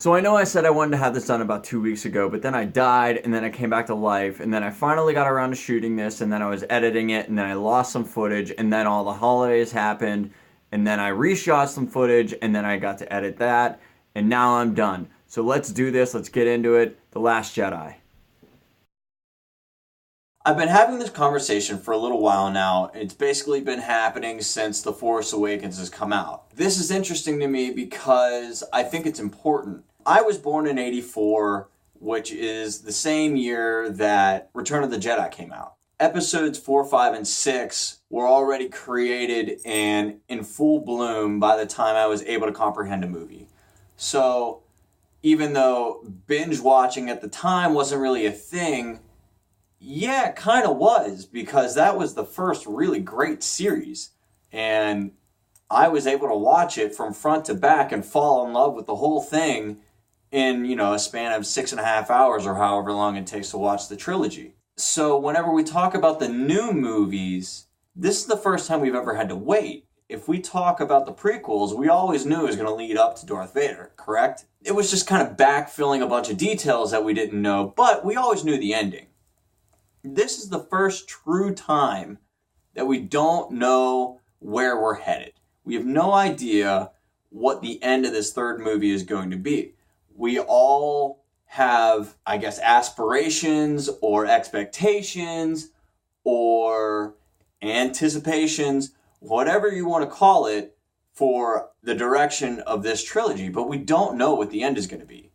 So I know I said I wanted to have this done about 2 weeks ago, but then I died, and then I came back to life, and then I finally got around to shooting this, and then I was editing it, and then I lost some footage, and then all the holidays happened, and then I reshot some footage, and then I got to edit that, and now I'm done. So let's do this. Let's get into it. The Last Jedi. I've been having this conversation for a little while now. It's basically been happening since The Force Awakens has come out. This is interesting to me because I think it's important. I was born in '84, which is the same year that Return of the Jedi came out. Episodes 4, 5, and 6 were already created and in full bloom by the time I was able to comprehend a movie. So even though binge watching at the time wasn't really a thing, yeah, it kind of was, because that was the first really great series. And I was able to watch it from front to back and fall in love with the whole thing in, a span of 6.5 hours or however long it takes to watch the trilogy. So whenever we talk about the new movies, this is the first time we've ever had to wait. If we talk about the prequels, we always knew it was going to lead up to Darth Vader, correct? It was just kind of backfilling a bunch of details that we didn't know, but we always knew the ending. This is the first true time that we don't know where we're headed. We have no idea what the end of this third movie is going to be. We all have, I guess, aspirations or expectations or anticipations, whatever you want to call it, for the direction of this trilogy, but we don't know what the end is going to be.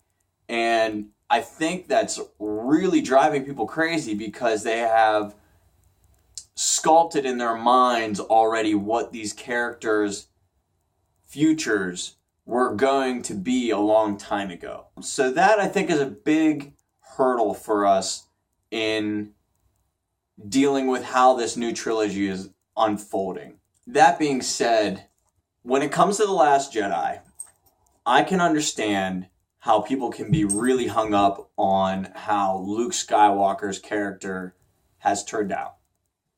And I think that's really driving people crazy because they have sculpted in their minds already what these characters' futures were going to be a long time ago. So that, I think, is a big hurdle for us in dealing with how this new trilogy is unfolding. That being said, when it comes to The Last Jedi, I can understand how people can be really hung up on how Luke Skywalker's character has turned out.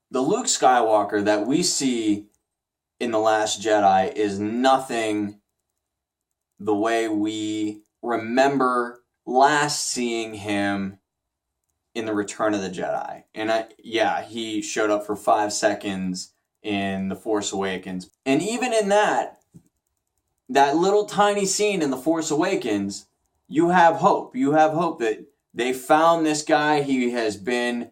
The Luke Skywalker that we see in The Last Jedi is nothing the way we remember last seeing him in The Return of the Jedi. And he showed up for 5 seconds in The Force Awakens. And even in that little tiny scene in The Force Awakens, you have hope. You have hope that they found this guy. He has been,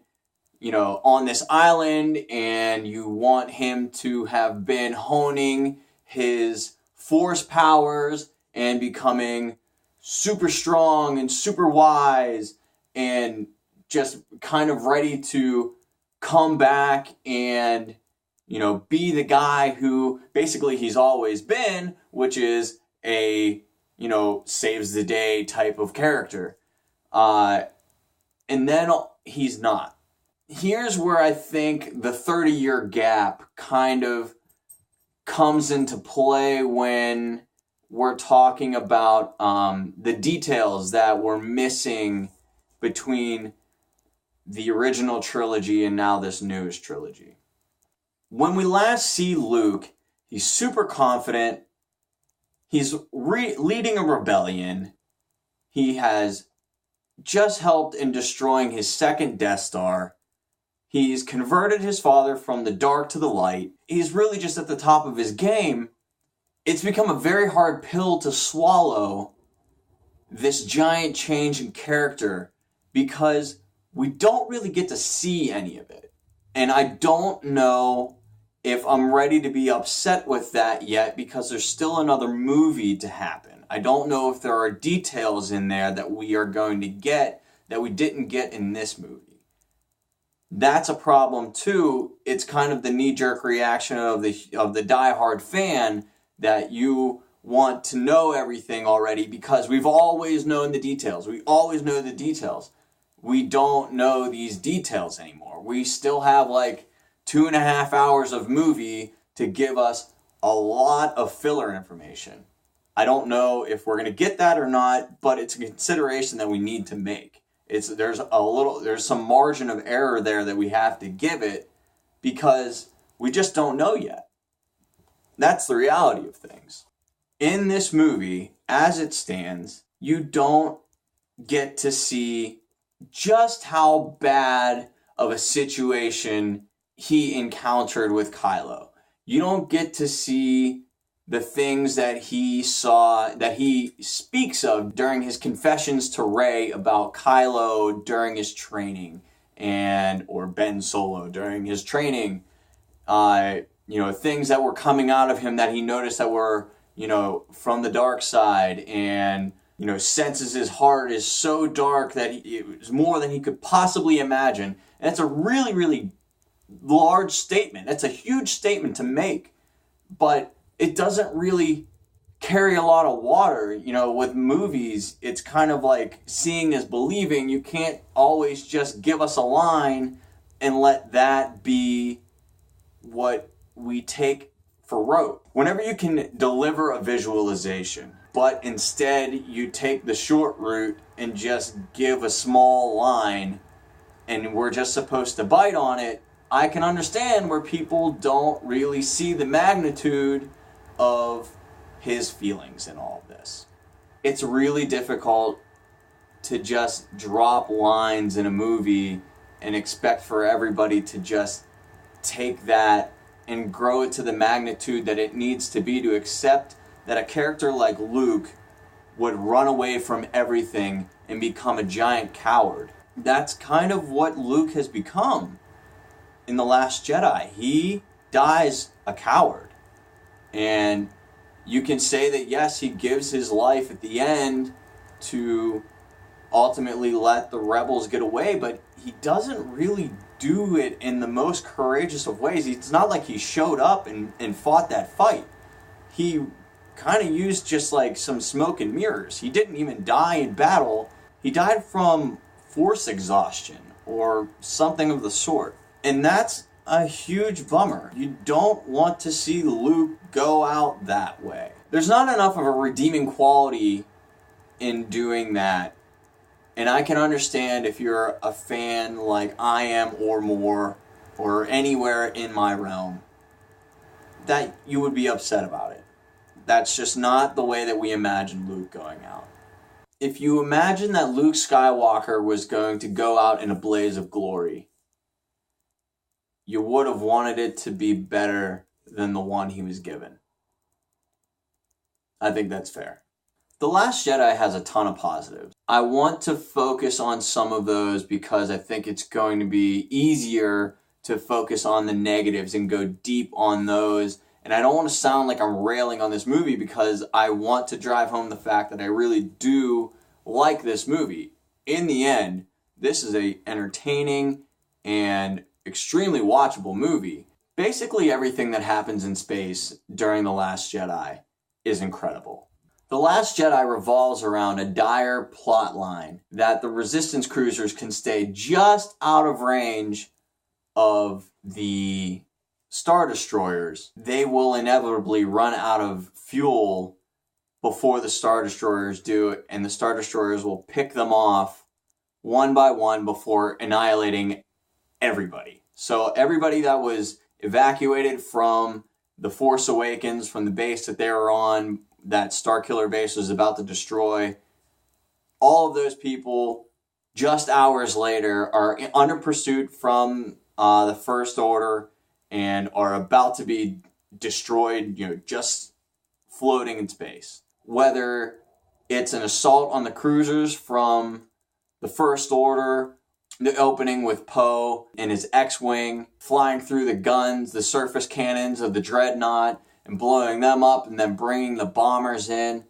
on this island, and you want him to have been honing his force powers and becoming super strong and super wise and just kind of ready to come back and, be the guy who basically he's always been, which is a saves the day type of character. And then he's not. Here's where I think the 30-year gap kind of comes into play when we're talking about the details that were missing between the original trilogy and now this newest trilogy. When we last see Luke, he's super confident. He's leading a rebellion. He has just helped in destroying his second Death Star. He's converted his father from the dark to the light. He's really just at the top of his game. It's become a very hard pill to swallow, this giant change in character, because we don't really get to see any of it. And I don't know if I'm ready to be upset with that yet, because there's still another movie to happen. I don't know if there are details in there that we are going to get that we didn't get in this movie. That's a problem too. It's kind of the knee-jerk reaction of the diehard fan that you want to know everything already because we've always known the details. We always know the details. We don't know these details anymore. We still have 2.5 hours of movie to give us a lot of filler information. I don't know if we're going to get that or not, but it's a consideration that we need to make. There's some margin of error there that we have to give it because we just don't know yet. That's the reality of things. In this movie, as it stands, you don't get to see just how bad of a situation he encountered with Kylo. You don't get to see the things that he saw, that he speaks of during his confessions to Rey about Kylo during his training, or Ben Solo during his training. Things that were coming out of him that he noticed that were, from the dark side, and, senses his heart is so dark that it was more than he could possibly imagine. And it's a really, really large statement. It's a huge statement to make, but it doesn't really carry a lot of water. With movies, it's kind of like seeing is believing. You can't always just give us a line and let that be what we take for rote. Whenever you can deliver a visualization, but instead you take the short route and just give a small line and we're just supposed to bite on it, I can understand where people don't really see the magnitude of his feelings in all of this. It's really difficult to just drop lines in a movie and expect for everybody to just take that and grow it to the magnitude that it needs to be to accept that a character like Luke would run away from everything and become a giant coward. That's kind of what Luke has become in The Last Jedi. He dies a coward. And you can say that, yes, he gives his life at the end to ultimately let the rebels get away, but he doesn't really do it in the most courageous of ways. It's not like he showed up and fought that fight. He kind of used just like some smoke and mirrors. He didn't even die in battle. He died from force exhaustion or something of the sort. And that's a huge bummer. You don't want to see Luke go out that way. There's not enough of a redeeming quality in doing that. And I can understand if you're a fan like I am or more, or anywhere in my realm, that you would be upset about it. That's just not the way that we imagine Luke going out. If you imagine that Luke Skywalker was going to go out in a blaze of glory, you would have wanted it to be better than the one he was given. I think that's fair. The Last Jedi has a ton of positives. I want to focus on some of those because I think it's going to be easier to focus on the negatives and go deep on those. And I don't want to sound like I'm railing on this movie because I want to drive home the fact that I really do like this movie. In the end, this is an entertaining and extremely watchable movie. Basically everything that happens in space during The Last Jedi is incredible. The Last Jedi revolves around a dire plot line that the Resistance cruisers can stay just out of range of the Star Destroyers. They will inevitably run out of fuel before the Star Destroyers do, and the Star Destroyers will pick them off one by one before annihilating everybody. So everybody that was evacuated from the Force Awakens, from the base that they were on, that Starkiller base was about to destroy, all of those people just hours later are under pursuit from the First Order and are about to be destroyed, just floating in space. Whether it's an assault on the cruisers from the First Order, the opening with Poe and his X-Wing flying through the guns, the surface cannons of the Dreadnought, and blowing them up and then bringing the bombers in.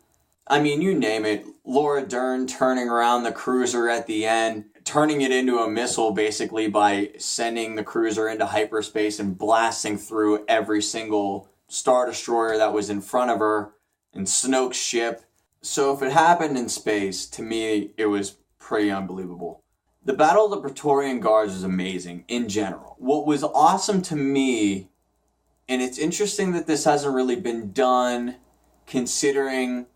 I mean, you name it. Laura Dern turning around the cruiser at the end, turning it into a missile basically by sending the cruiser into hyperspace and blasting through every single Star Destroyer that was in front of her, and Snoke's ship. So if it happened in space, to me, it was pretty unbelievable. The Battle of the Praetorian Guards was amazing in general. What was awesome to me, and it's interesting that this hasn't really been done, considering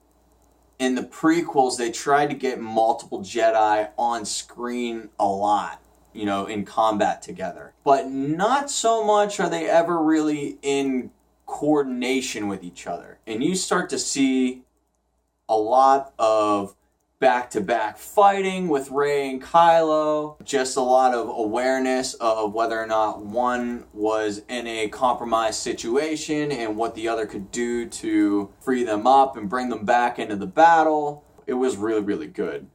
in the prequels they tried to get multiple Jedi on screen a lot, in combat together. But not so much are they ever really in coordination with each other. And you start to see a lot of back-to-back fighting with Rey and Kylo. Just a lot of awareness of whether or not one was in a compromised situation and what the other could do to free them up and bring them back into the battle. It was really, really good.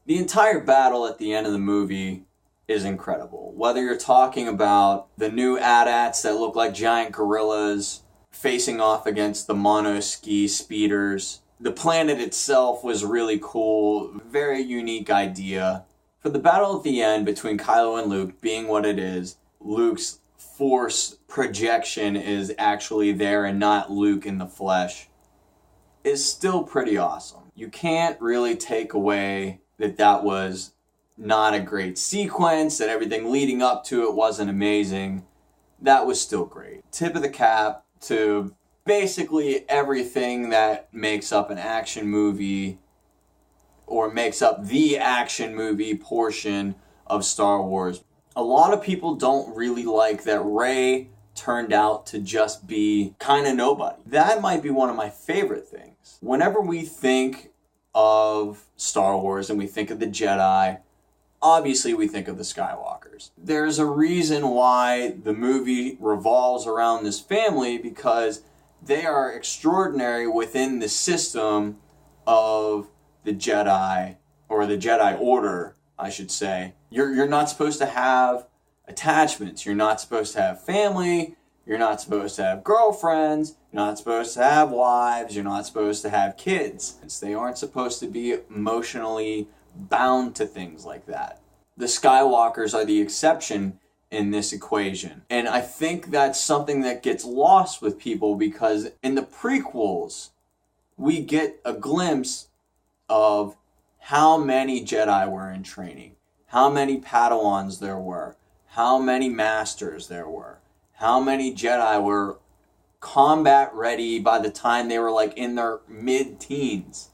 The entire battle at the end of the movie is incredible. Whether you're talking about the new AT-ATs that look like giant gorillas facing off against the monoski speeders. The planet itself was really cool, very unique idea. For the battle at the end between Kylo and Luke being what it is, Luke's force projection is actually there and not Luke in the flesh, is still pretty awesome. You can't really take away that was not a great sequence, that everything leading up to it wasn't amazing. That was still great. Tip of the cap to basically everything that makes up an action movie or makes up the action movie portion of Star Wars. A lot of people don't really like that Rey turned out to just be kind of nobody. That might be one of my favorite things. Whenever we think of Star Wars and we think of the Jedi, obviously we think of the Skywalkers. There's a reason why the movie revolves around this family, because they are extraordinary within the system of the Jedi, or the Jedi Order, I should say. You're not supposed to have attachments. You're not supposed to have family. You're not supposed to have girlfriends. You're not supposed to have wives. You're not supposed to have kids. They aren't supposed to be emotionally bound to things like that. The Skywalkers are the exception in this equation. And I think that's something that gets lost with people, because in the prequels, we get a glimpse of how many Jedi were in training, how many Padawans there were, how many Masters there were, how many Jedi were combat ready by the time they were like in their mid-teens.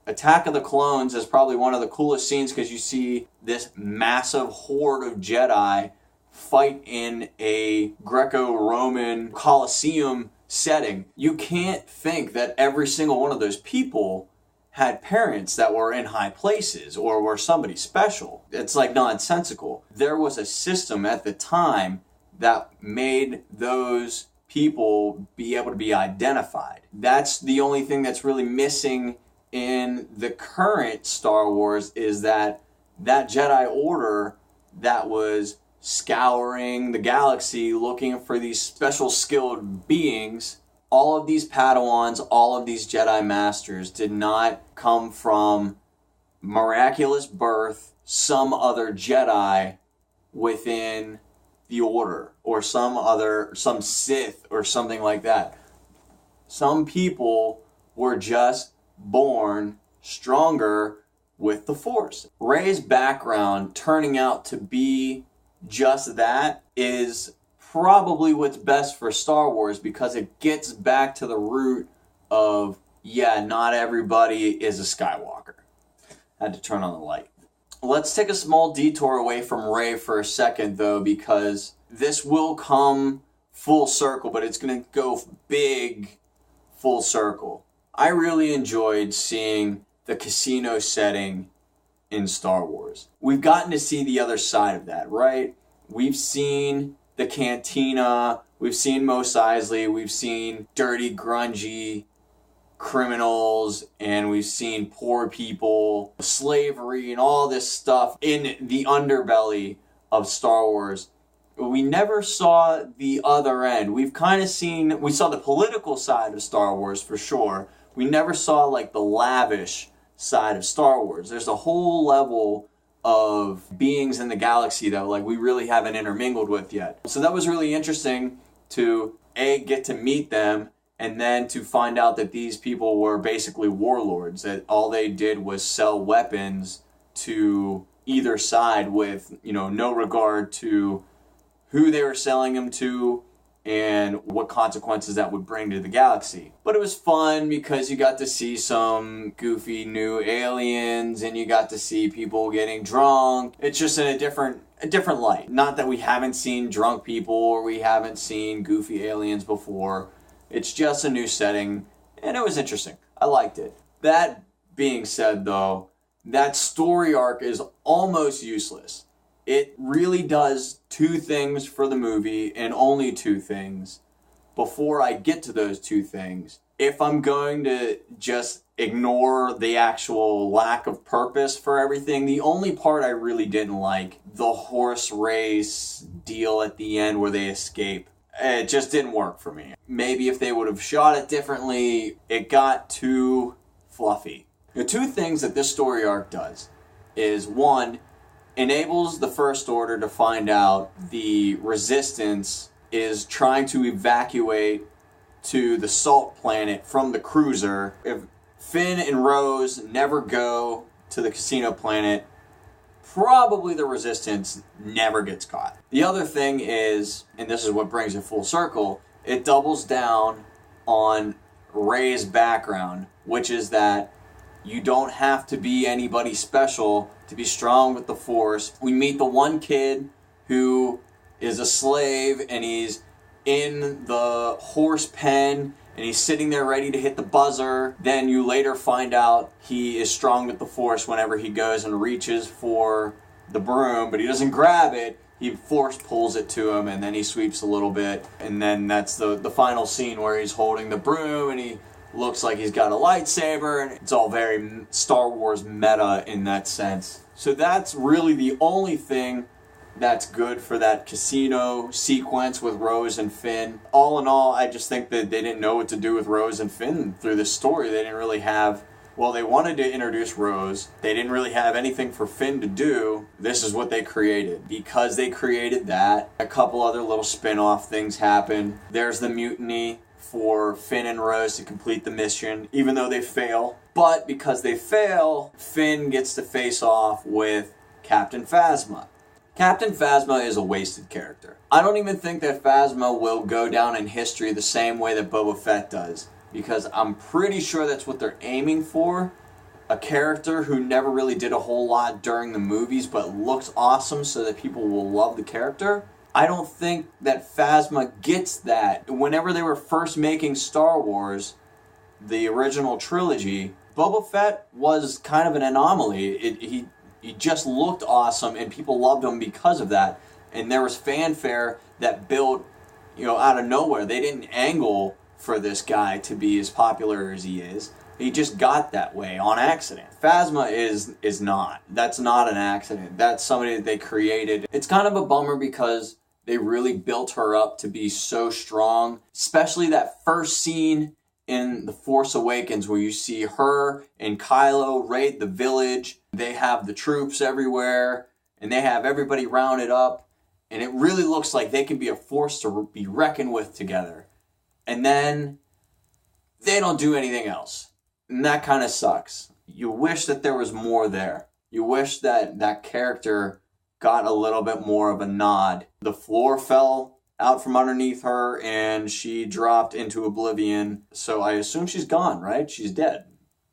Attack of the Clones is probably one of the coolest scenes, because you see this massive horde of Jedi fight in a Greco-Roman Colosseum setting. You can't think that every single one of those people had parents that were in high places or were somebody special. It's like nonsensical. There was a system at the time that made those people be able to be identified. That's the only thing that's really missing in the current Star Wars, is that Jedi Order that was scouring the galaxy looking for these special skilled beings. All of these Padawans, all of these Jedi Masters did not come from miraculous birth, some other Jedi within the Order, or some Sith or something like that. Some people were just born stronger with the Force. Rey's background turning out to be just that is probably what's best for Star Wars, because it gets back to the root of, not everybody is a Skywalker. Had to turn on the light. Let's take a small detour away from Rey for a second, though, because this will come full circle, but it's going to go big full circle. I really enjoyed seeing the casino setting in Star Wars. We've gotten to see the other side of that, right? We've seen the cantina, we've seen Mos Eisley, we've seen dirty, grungy criminals, and we've seen poor people, slavery, and all this stuff in the underbelly of Star Wars. We never saw the other end. We saw the political side of Star Wars for sure. We never saw like the lavish side of Star Wars. There's a whole level of beings in the galaxy that like we really haven't intermingled with yet. So that was really interesting to get to meet them, and then to find out that these people were basically warlords, that all they did was sell weapons to either side with, no regard to who they were selling them to and what consequences that would bring to the galaxy. But it was fun because you got to see some goofy new aliens, and you got to see people getting drunk. It's just in a different light. Not that we haven't seen drunk people or we haven't seen goofy aliens before. It's just a new setting, and it was interesting. I liked it. That being said, though, that story arc is almost useless. It really does two things for the movie, and only two things. Before I get to those two things, if I'm going to just ignore the actual lack of purpose for everything, the only part I really didn't like, the horse race deal at the end where they escape, it just didn't work for me. Maybe if they would have shot it differently, it got too fluffy. The two things that this story arc does is, one, enables the First Order to find out the Resistance is trying to evacuate to the Salt Planet from the cruiser. If Finn and Rose never go to the Casino Planet, probably the Resistance never gets caught. The other thing is, and this is what brings it full circle, it doubles down on Rey's background, which is that you don't have to be anybody special to be strong with the Force. We meet the one kid who is a slave, and he's in the horse pen, and he's sitting there ready to hit the buzzer. Then you later find out he is strong with the Force whenever he goes and reaches for the broom, but he doesn't grab it. He Force pulls it to him, and then he sweeps a little bit. And then that's the final scene where he's holding the broom, and he looks like he's got a lightsaber, and it's all very Star Wars meta in that sense. So that's really the only thing that's good for that casino sequence with Rose and Finn. All in all, I just think that they didn't know what to do with Rose and Finn through this story. They didn't really have, well, they wanted to introduce Rose. They didn't really have anything for Finn to do. This is what they created. Because they created that, a couple other little spin-off things happened. There's the mutiny for Finn and Rose to complete the mission, even though they fail. But because they fail, Finn gets to face off with Captain Phasma. Captain Phasma is a wasted character. I don't even think that Phasma will go down in history the same way that Boba Fett does, because I'm pretty sure that's what they're aiming for. A character who never really did a whole lot during the movies but looks awesome so that people will love the character. I don't think that Phasma gets that. Whenever they were first making Star Wars, the original trilogy, Boba Fett was kind of an anomaly. He just looked awesome, and people loved him because of that. And there was fanfare that built, out of nowhere. They didn't angle for this guy to be as popular as he is. He just got that way on accident. Phasma is not. That's not an accident. That's somebody that they created. It's kind of a bummer because they really built her up to be so strong, especially that first scene in The Force Awakens where you see her and Kylo raid the village. They have the troops everywhere, and they have everybody rounded up, and it really looks like they can be a force to be reckoned with together. And then they don't do anything else, and that kind of sucks. You wish that there was more there. You wish that that character got a little bit more of a nod. The floor fell out from underneath her, and she dropped into oblivion. So I assume she's gone, right? She's dead,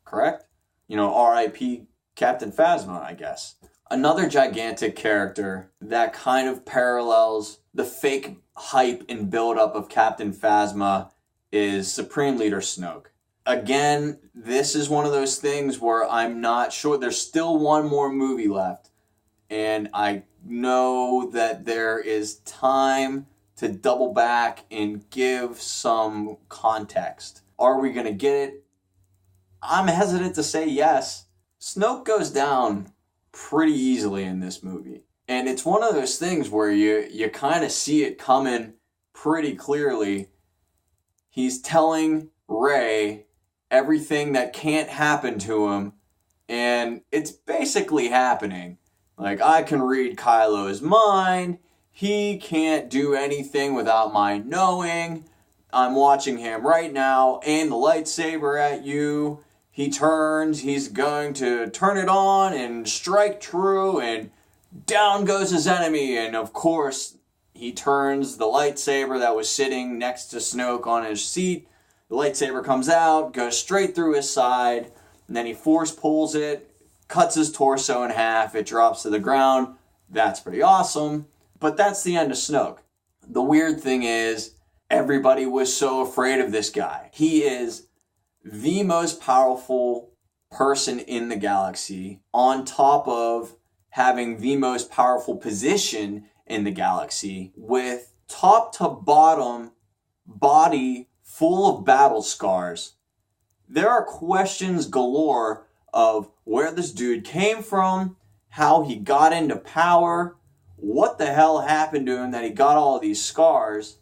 correct? R.I.P. Captain Phasma, I guess. Another gigantic character that kind of parallels the fake hype and build-up of Captain Phasma is Supreme Leader Snoke. Again, this is one of those things where I'm not sure. There's still one more movie left, and I know that there is time to double back and give some context. Are we going to get it? I'm hesitant to say yes. Snoke goes down pretty easily in this movie. And it's one of those things where you kind of see it coming pretty clearly. He's telling Rey everything that can't happen to him, and it's basically happening. Like, I can read Kylo's mind. He can't do anything without my knowing. I'm watching him right now aim the lightsaber at you. He turns, he's going to turn it on and strike true, and down goes his enemy. And of course, he turns the lightsaber that was sitting next to Snoke on his seat. The lightsaber comes out, goes straight through his side, and then he force pulls it, cuts his torso in half, it drops to the ground. That's pretty awesome. But that's the end of Snoke. The weird thing is, everybody was so afraid of this guy. He is the most powerful person in the galaxy, on top of having the most powerful position in the galaxy, with top to bottom body full of battle scars. There are questions galore of where this dude came from, how he got into power, what the hell happened to him that he got all of these scars.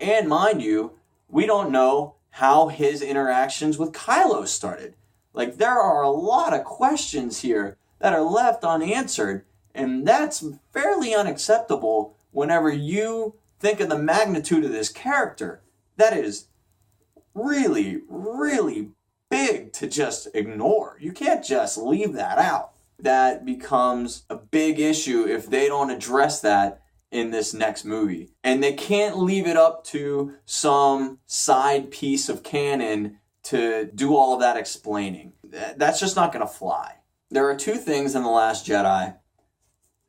And mind you, we don't know how his interactions with Kylo started. Like, there are a lot of questions here that are left unanswered, and that's fairly unacceptable whenever you think of the magnitude of this character. That is really, really big to just ignore. You can't just leave that out. That becomes a big issue if they don't address that in this next movie. And they can't leave it up to some side piece of canon to do all of that explaining. That's just not going to fly. There are two things in The Last Jedi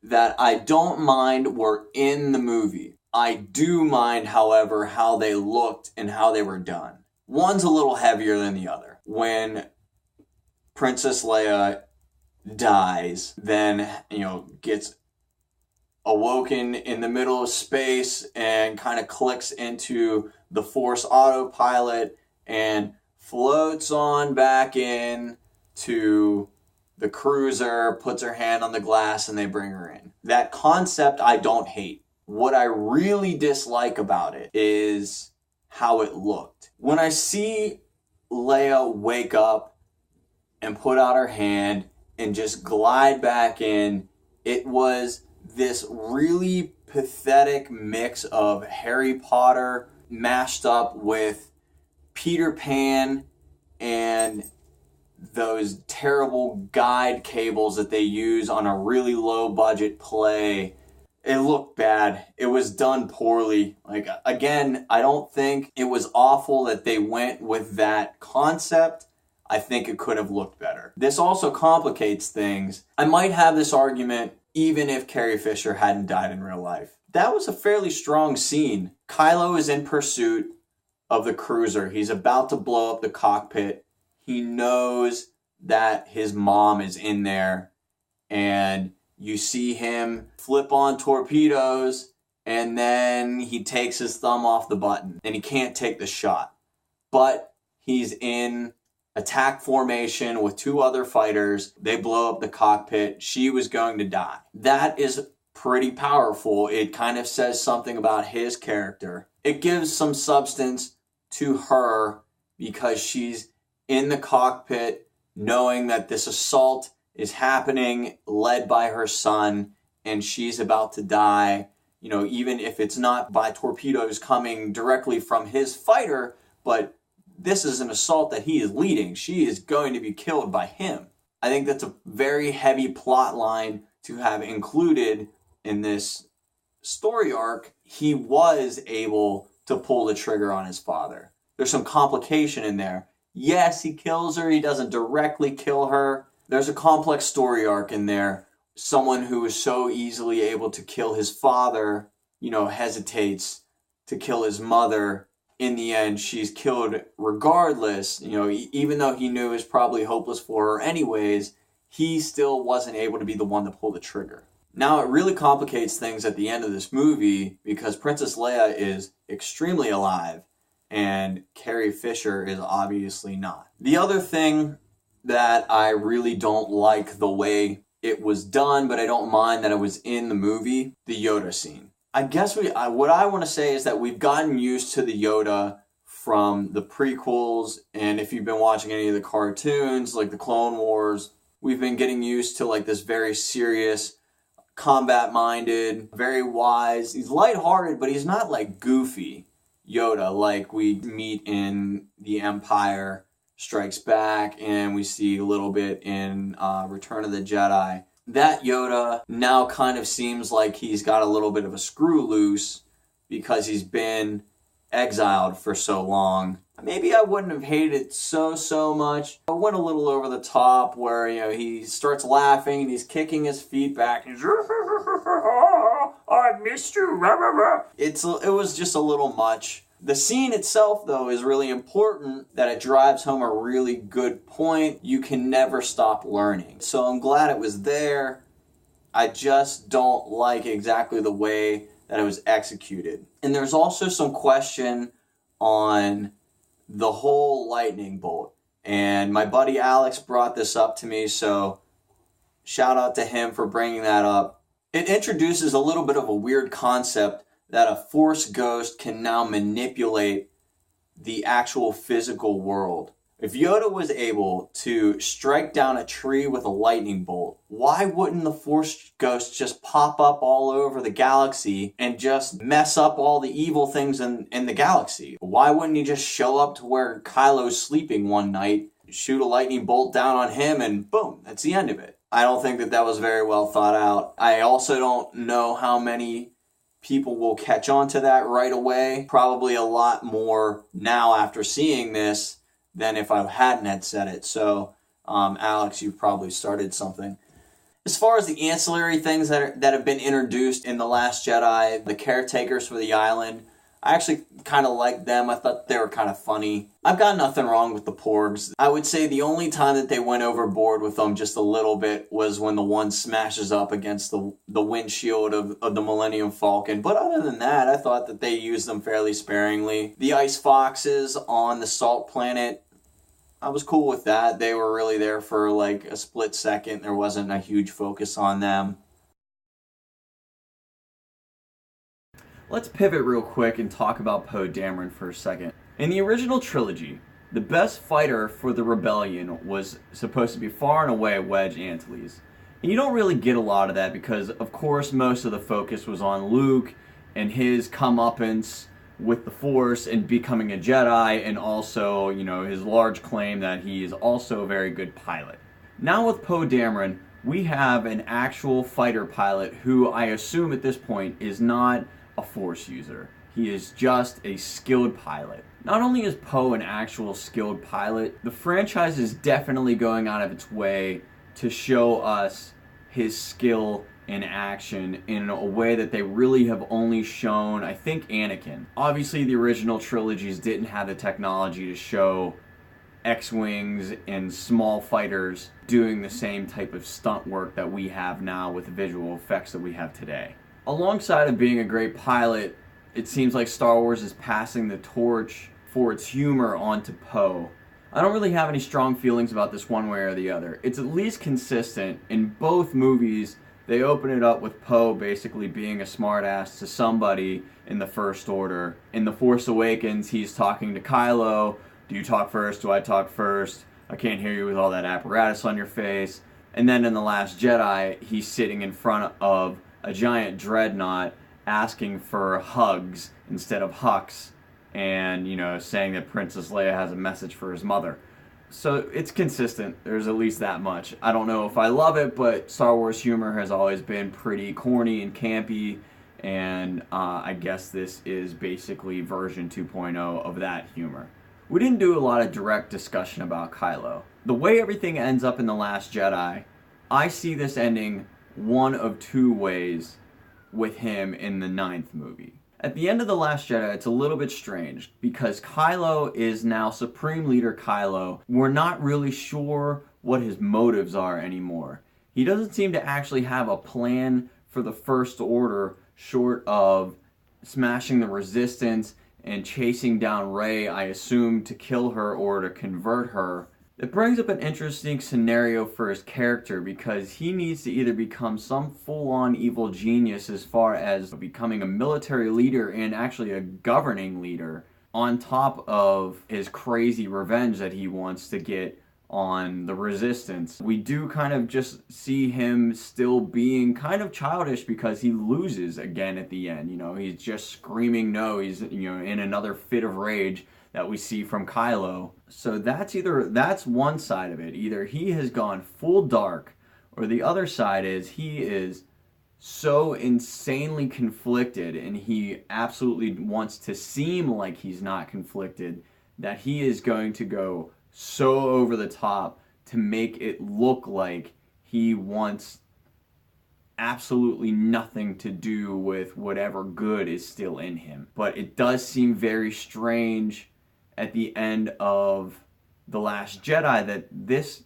that I don't mind were in the movie. I do mind, however, how they looked and how they were done. One's a little heavier than the other. When Princess Leia dies, then, gets awoken in the middle of space and kind of clicks into the Force autopilot and floats on back in to the cruiser, puts her hand on the glass, and they bring her in. That concept I don't hate. What I really dislike about it is how it looked. When I see Leia wake up and put out her hand and just glide back in, it was this really pathetic mix of Harry Potter mashed up with Peter Pan and those terrible guide cables that they use on a really low budget play. It looked bad. It was done poorly. Like, again, I don't think it was awful that they went with that concept. I think it could have looked better. This also complicates things. I might have this argument even if Carrie Fisher hadn't died in real life. That was a fairly strong scene. Kylo is in pursuit of the cruiser. He's about to blow up the cockpit. He knows that his mom is in there, and you see him flip on torpedoes, and then he takes his thumb off the button, and he can't take the shot. But he's in attack formation with two other fighters. They blow up the cockpit. She was going to die. That is pretty powerful. It kind of says something about his character. It gives some substance to her because she's in the cockpit knowing that this assault is happening, led by her son, and she's about to die. Even if it's not by torpedoes coming directly from his fighter, but this is an assault that he is leading. She is going to be killed by him. I think that's a very heavy plot line to have included in this story arc. He was able to pull the trigger on his father. There's some complication in there. Yes, he kills her. He doesn't directly kill her. There's a complex story arc in there. Someone who is so easily able to kill his father, hesitates to kill his mother. In the end, she's killed regardless. Even though he knew it was probably hopeless for her anyways, he still wasn't able to be the one to pull the trigger. Now, it really complicates things at the end of this movie because Princess Leia is extremely alive and Carrie Fisher is obviously not. The other thing that I really don't like the way it was done, but I don't mind that it was in the movie, the Yoda scene. I guess what I want to say is that we've gotten used to the Yoda from the prequels, and if you've been watching any of the cartoons, like the Clone Wars, we've been getting used to like this very serious, combat-minded, very wise. He's lighthearted, but he's not like goofy Yoda like we meet in The Empire Strikes Back, and we see a little bit in Return of the Jedi. That Yoda now kind of seems like he's got a little bit of a screw loose because he's been exiled for so long. Maybe I wouldn't have hated it so much. I went a little over the top where, he starts laughing and he's kicking his feet back. He's, I missed you. It was just a little much. The scene itself, though, is really important, that it drives home a really good point. You can never stop learning. So I'm glad it was there. I just don't like exactly the way that it was executed. And there's also some question on the whole lightning bolt. And my buddy Alex brought this up to me, so shout out to him for bringing that up. It introduces a little bit of a weird concept that a Force ghost can now manipulate the actual physical world. If Yoda was able to strike down a tree with a lightning bolt, why wouldn't the Force ghost just pop up all over the galaxy and just mess up all the evil things in the galaxy? Why wouldn't he just show up to where Kylo's sleeping one night, shoot a lightning bolt down on him, and boom, that's the end of it? I don't think that was very well thought out. I also don't know how many people will catch on to that right away. Probably a lot more now after seeing this than if I hadn't had said it. So, Alex, you've probably started something. As far as the ancillary things that have been introduced in The Last Jedi, the caretakers for the island, I actually kind of liked them. I thought they were kind of funny. I've got nothing wrong with the Porgs. I would say the only time that they went overboard with them just a little bit was when the one smashes up against the windshield of the Millennium Falcon. But other than that, I thought that they used them fairly sparingly. The Ice Foxes on the Salt Planet, I was cool with that. They were really there for like a split second. There wasn't a huge focus on them. Let's pivot real quick and talk about Poe Dameron for a second. In the original trilogy, the best fighter for the rebellion was supposed to be far and away Wedge Antilles. And you don't really get a lot of that because, of course, most of the focus was on Luke and his comeuppance with the Force and becoming a Jedi, and also, you know, his large claim that he is also a very good pilot. Now with Poe Dameron, we have an actual fighter pilot who I assume at this point is not a Force user. He is just a skilled pilot. Not only is Poe an actual skilled pilot, the franchise is definitely going out of its way to show us his skill in action in a way that they really have only shown, I think, Anakin. Obviously, the original trilogies didn't have the technology to show X-Wings and small fighters doing the same type of stunt work that we have now with the visual effects that we have today. Alongside of being a great pilot, it seems like Star Wars is passing the torch for its humor onto Poe. I don't really have any strong feelings about this one way or the other. It's at least consistent. In both movies, they open it up with Poe basically being a smartass to somebody in the First Order. In The Force Awakens, he's talking to Kylo. Do you talk first? Do I talk first? I can't hear you with all that apparatus on your face. And then in The Last Jedi, he's sitting in front of a giant dreadnought asking for hugs instead of hucks, and, you know, saying that Princess Leia has a message for his mother. So it's consistent. There's at least that much. I don't know if I love it, but Star Wars humor has always been pretty corny and campy, and I guess this is basically version 2.0 of that humor. We didn't do a lot of direct discussion about Kylo. The way everything ends up in The Last Jedi, I see this ending one of two ways with him in the 9th movie. At the end of The Last Jedi, it's a little bit strange because Kylo is now Supreme Leader Kylo. We're not really sure what his motives are anymore. He doesn't seem to actually have a plan for the First Order short of smashing the Resistance and chasing down Rey, I assume, to kill her or to convert her. It brings up an interesting scenario for his character because he needs to either become some full-on evil genius as far as becoming a military leader and actually a governing leader on top of his crazy revenge that he wants to get on the Resistance. We do kind of just see him still being kind of childish because he loses again at the end. You know, he's just screaming no. He's, you know, in another fit of rage that we see from Kylo. So that's one side of it. Either he has gone full dark, or the other side is he is so insanely conflicted and he absolutely wants to seem like he's not conflicted that he is going to go so over the top to make it look like he wants absolutely nothing to do with whatever good is still in him. But it does seem very strange at the end of The Last Jedi that this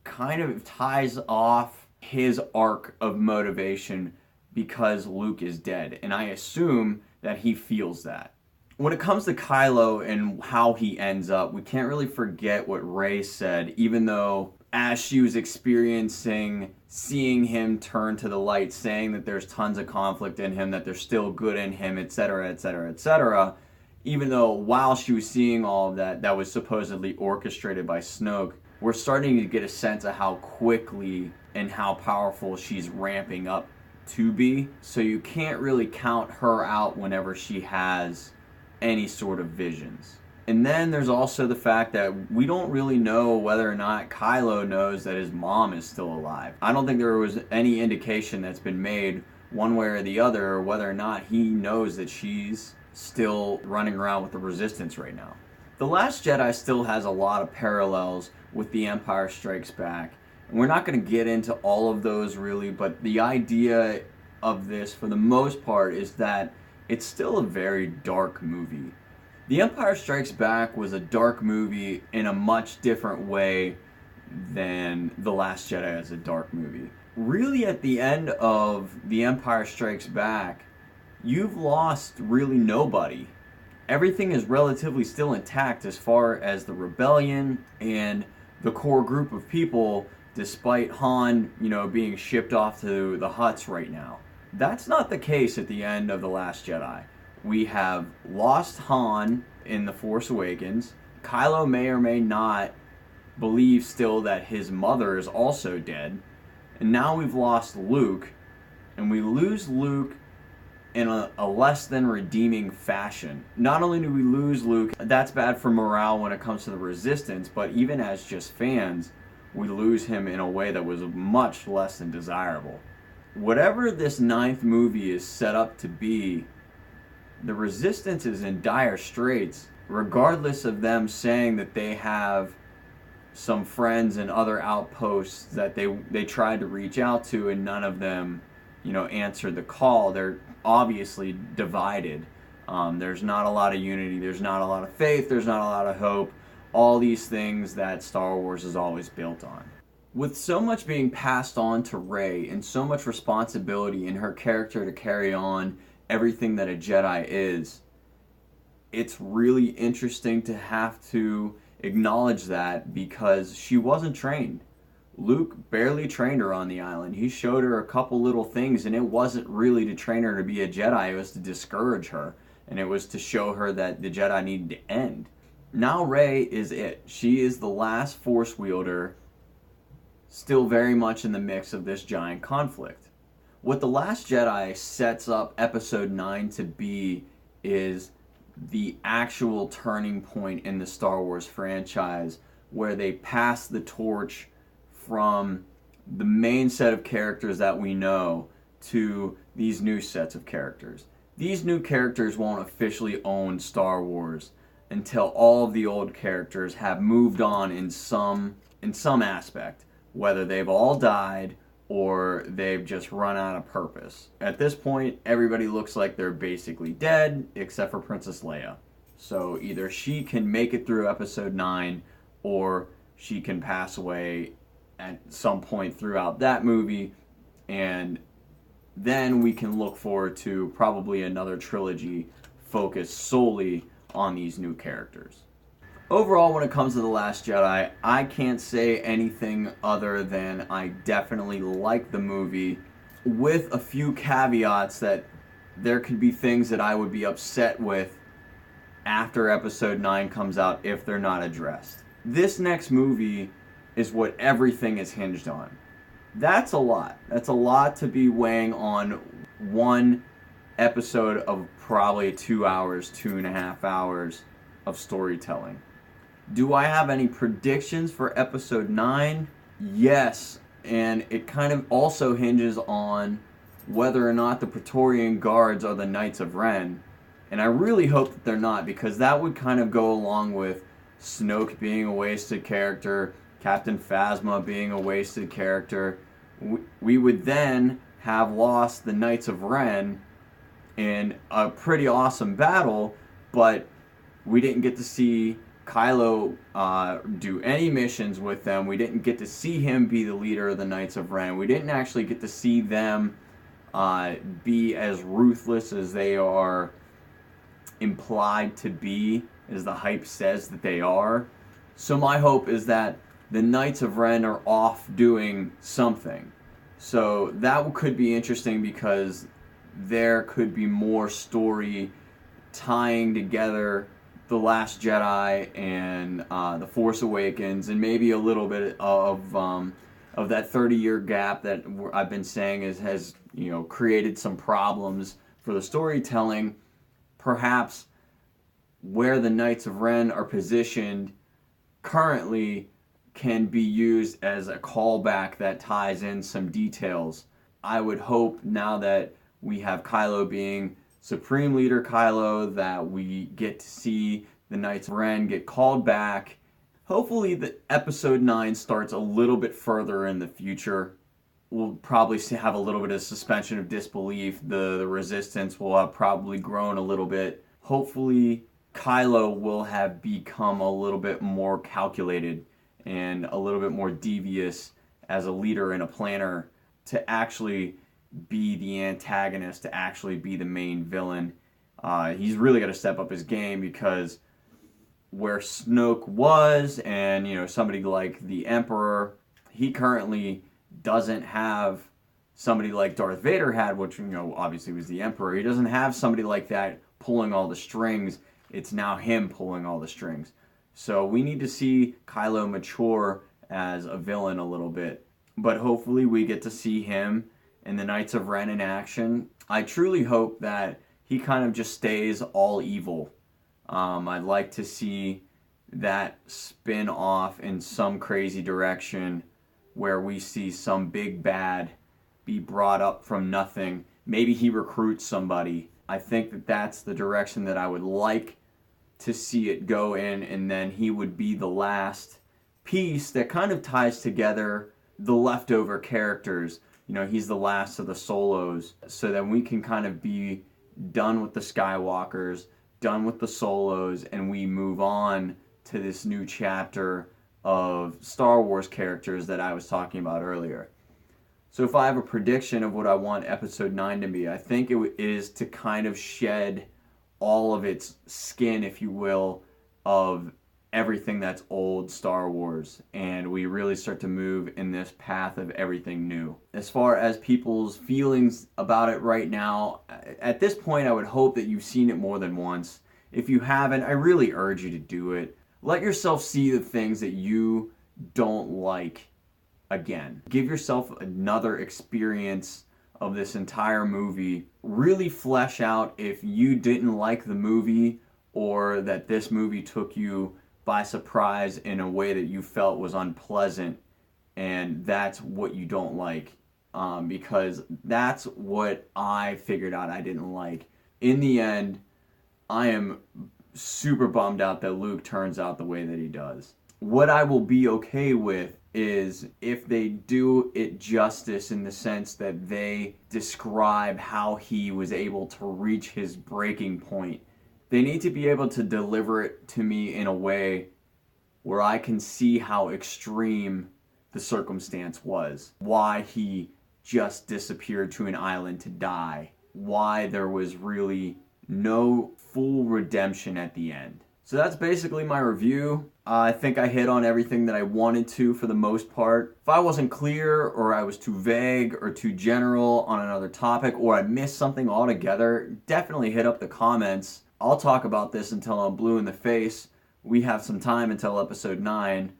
kind of ties off his arc of motivation because Luke is dead. And I assume that he feels that. When it comes to Kylo and how he ends up, we can't really forget what Rey said, even though as she was experiencing seeing him turn to the light, saying that there's tons of conflict in him, that there's still good in him, etc., etc., etc., even though while she was seeing all of that, that was supposedly orchestrated by Snoke, we're starting to get a sense of how quickly and how powerful she's ramping up to be. So you can't really count her out whenever she has any sort of visions. And then there's also the fact that we don't really know whether or not Kylo knows that his mom is still alive. I don't think there was any indication that's been made one way or the other, or whether or not he knows that she's still running around with the Resistance right now. The Last Jedi still has a lot of parallels with The Empire Strikes Back. And we're not going to get into all of those really, but the idea of this, for the most part, is that it's still a very dark movie. The Empire Strikes Back was a dark movie in a much different way than The Last Jedi is a dark movie. Really, at the end of The Empire Strikes Back, you've lost really nobody. Everything is relatively still intact as far as the rebellion and the core group of people, despite Han, being shipped off to the Hutts right now. That's not the case at the end of The Last Jedi. We have lost Han in The Force Awakens. Kylo may or may not believe still that his mother is also dead. And now we've lost Luke. And we lose Luke in a less than redeeming fashion. Not only do we lose Luke, that's bad for morale when it comes to the Resistance, but even as just fans, we lose him in a way that was much less than desirable. Whatever this 9th movie is set up to be, the Resistance is in dire straits, regardless of them saying that they have some friends and other outposts that they tried to reach out to and none of them, answered the call. They're obviously divided. There's not a lot of unity, there's not a lot of faith, there's not a lot of hope, all these things that Star Wars is always built on. With so much being passed on to Rey and so much responsibility in her character to carry on everything that a Jedi is, it's really interesting to have to acknowledge that because she wasn't trained. Luke barely trained her on the island. He showed her a couple little things, and it wasn't really to train her to be a Jedi. It was to discourage her, and it was to show her that the Jedi needed to end. Now Rey is it. She is the last Force wielder, still very much in the mix of this giant conflict. What The Last Jedi sets up Episode 9 to be is the actual turning point in the Star Wars franchise, where they pass the torch from the main set of characters that we know to these new sets of characters. These new characters won't officially own Star Wars until all of the old characters have moved on in some aspect, whether they've all died or they've just run out of purpose. At this point, everybody looks like they're basically dead except for Princess Leia. So either she can make it through Episode 9 or she can pass away at some point throughout that movie, and then we can look forward to probably another trilogy focused solely on these new characters. Overall, when it comes to The Last Jedi, I can't say anything other than I definitely like the movie, with a few caveats that there could be things that I would be upset with after Episode 9 comes out if they're not addressed. This next movie is what everything is hinged on. That's a lot. That's a lot to be weighing on one episode of probably 2 hours, 2.5 hours of storytelling. Do I have any predictions for Episode 9? Yes, and it kind of also hinges on whether or not the Praetorian Guards are the Knights of Ren. And I really hope that they're not, because that would kind of go along with Snoke being a wasted character, Captain Phasma being a wasted character. We would then have lost the Knights of Ren in a pretty awesome battle, but we didn't get to see Kylo do any missions with them. We didn't get to see him be the leader of the Knights of Ren. We didn't actually get to see them be as ruthless as they are implied to be, as the hype says that they are. So my hope is that the Knights of Ren are off doing something. So that could be interesting, because there could be more story tying together The Last Jedi and The Force Awakens, and maybe a little bit of that 30-year gap that I've been saying has created some problems for the storytelling. Perhaps where the Knights of Ren are positioned currently can be used as a callback that ties in some details. I would hope, now that we have Kylo being Supreme Leader Kylo, that we get to see the Knights of Ren get called back. Hopefully the Episode 9 starts a little bit further in the future. We'll probably have a little bit of suspension of disbelief. The resistance will have probably grown a little bit. Hopefully Kylo will have become a little bit more calculated and a little bit more devious as a leader and a planner, to actually be the antagonist, to actually be the main villain. He's really got to step up his game, because where Snoke was, and somebody like the Emperor, he currently doesn't have somebody like Darth Vader had, which obviously was the Emperor. He doesn't have somebody like that pulling all the strings. It's now him pulling all the strings. So we need to see Kylo mature as a villain a little bit. But hopefully we get to see him in the Knights of Ren in action. I truly hope that he kind of just stays all evil. I'd like to see that spin off in some crazy direction, where we see some big bad be brought up from nothing. Maybe he recruits somebody. I think that that's the direction that I would like to see it go in, and then he would be the last piece that kind of ties together the leftover characters. He's the last of the Solos, so then we can kind of be done with the Skywalkers, done with the Solos, and we move on to this new chapter of Star Wars characters that I was talking about earlier. So if I have a prediction of what I want Episode 9 to be, I think it is to kind of shed all of its skin, if you will, of everything that's old Star Wars, and we really start to move in this path of everything new. As far as people's feelings about it right now, at this point I would hope that you've seen it more than once. If you haven't, I really urge you to do it. Let yourself see the things that you don't like again. Give yourself another experience of this entire movie. Really flesh out if you didn't like the movie, or that this movie took you by surprise in a way that you felt was unpleasant, and that's what you don't like, because that's what I figured out I didn't like. In the end, I am super bummed out that Luke turns out the way that he does. What I will be okay with is if they do it justice, in the sense that they describe how he was able to reach his breaking point. They need to be able to deliver it to me in a way where I can see how extreme the circumstance was. Why he just disappeared to an island to die. Why there was really no full redemption at the end. So that's basically my review. I think I hit on everything that I wanted to for the most part. If I wasn't clear, or I was too vague or too general on another topic, or I missed something altogether, definitely hit up the comments. I'll talk about this until I'm blue in the face. We have some time until Episode 9.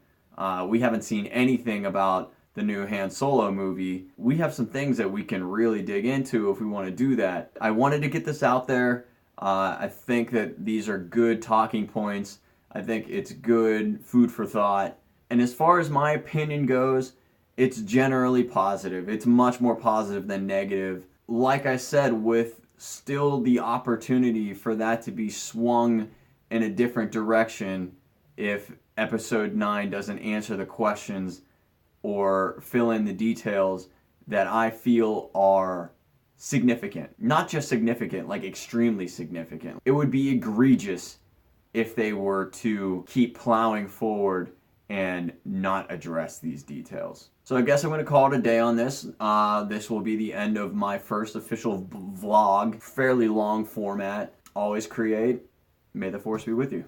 We haven't seen anything about the new Han Solo movie. We have some things that we can really dig into if we want to do that. I wanted to get this out there. I think that these are good talking points. I think it's good food for thought. And as far as my opinion goes, it's generally positive. It's much more positive than negative. Like I said, with still the opportunity for that to be swung in a different direction if Episode 9 doesn't answer the questions or fill in the details that I feel are significant. Not just significant, like extremely significant. It would be egregious if they were to keep plowing forward and not address these details. So I guess I'm going to call it a day on this. This will be the end of my first official vlog. Fairly long format. Always create. May the Force be with you.